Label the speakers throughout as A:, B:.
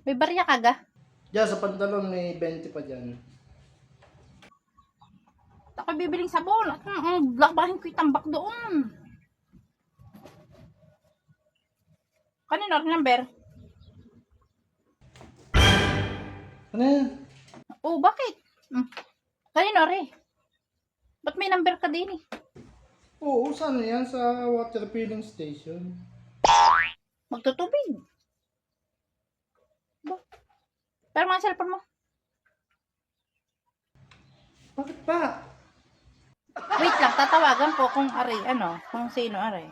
A: May barya ka ga?
B: Diyan sa pantalon may 20 pa dyan.
A: Ako bibiling sabon. Lakbahin ko yung tambak doon. Kanino rin number?
B: Ano yan?
A: Oh, bakit? Kanino rin? Ba't may number ka din eh?
B: Oo, saan yan? Sa water filling station.
A: Magtutubig. Ba? Pero mga cellphone mo.
B: Bakit pa?
A: Wait lang, tatawagan ko kung aray, kung sino aray.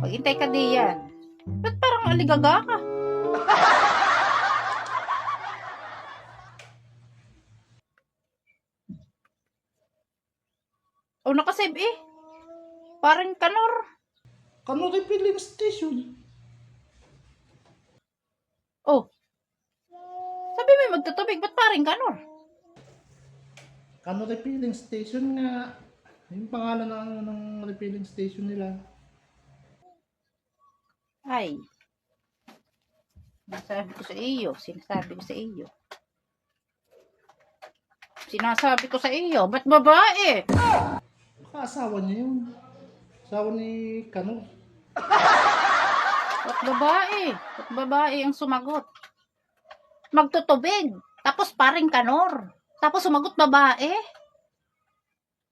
A: Maghintay ka diyan. Ba't parang aligaga ka? Oh, nakasave eh. Parang kanor.
B: Kano refilling station?
A: Oh. Sabi mo magtutubig, ba't parang kanor?
B: Kano refilling station nga. Yung pangalan ng refilling station nila.
A: Ay. Sinasabi ko sa iyo. Sinasabi ko sa iyo, ba't babae?
B: Baka asawa niya yun. Asawa ni Kano.
A: Ba't babae? Ba't babae ang sumagot? Magtutubig. Tapos paring kanor. Tapos sumagot babae.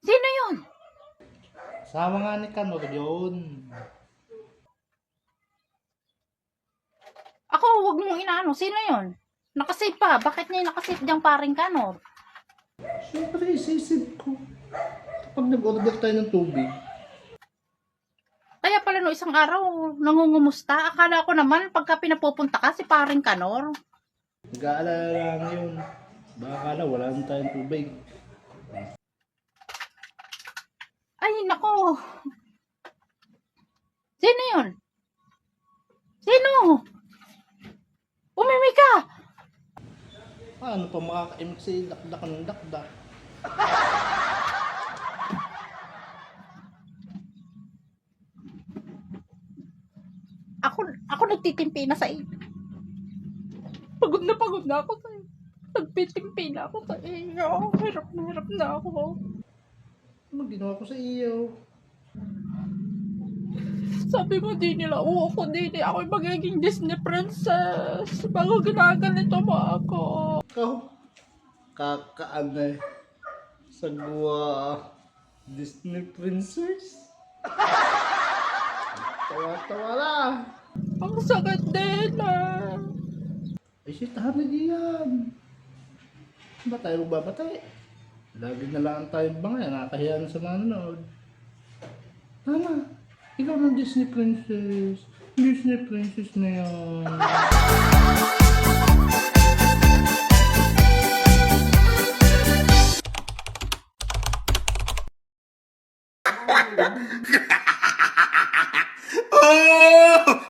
A: Sino yun?
B: Asawa nga ni Kano yun.
A: Ako, wag mong inaano. Sino yun? Nakasave pa. Bakit niya nakasave diyang paring kanor?
B: Siyempre, isisip ko. Kapag nag-order tayo ng tubig,
A: Kaya pala no isang araw, nangungumusta. Akala ko naman, pagka pinapupunta ka, si paring kanor.
B: nag-aalala lang yun. Baka akala wala na tayong tubig.
A: Ay, nako. Sino yun? Sino? Umimi ka.
B: Paano pa makakaimik si dakdak ng dakdak?
A: Ako nagtitimpi na sa iyo. Pagod na ako sa iyo. Nagtitimpi na ako sa iyo. Hirap na ako.
B: Ano ginawa ko sa iyo?
A: Sabi mo di nila, oo ko din eh. Ako'y magiging Disney princess. Bago ginaganito mo ako.
B: Ikaw, kakaanay. Sagwa Disney princess. Tawa-tawa lang.
A: Ang sakit din ah.
B: Ay, shit, tahan na diyan. Ba tayo magbabatay? Lagi na lang tayo bangay. Nakakahiya na sa manonood. Tama. Ikaw ng Disney princess. Disney princess na yan.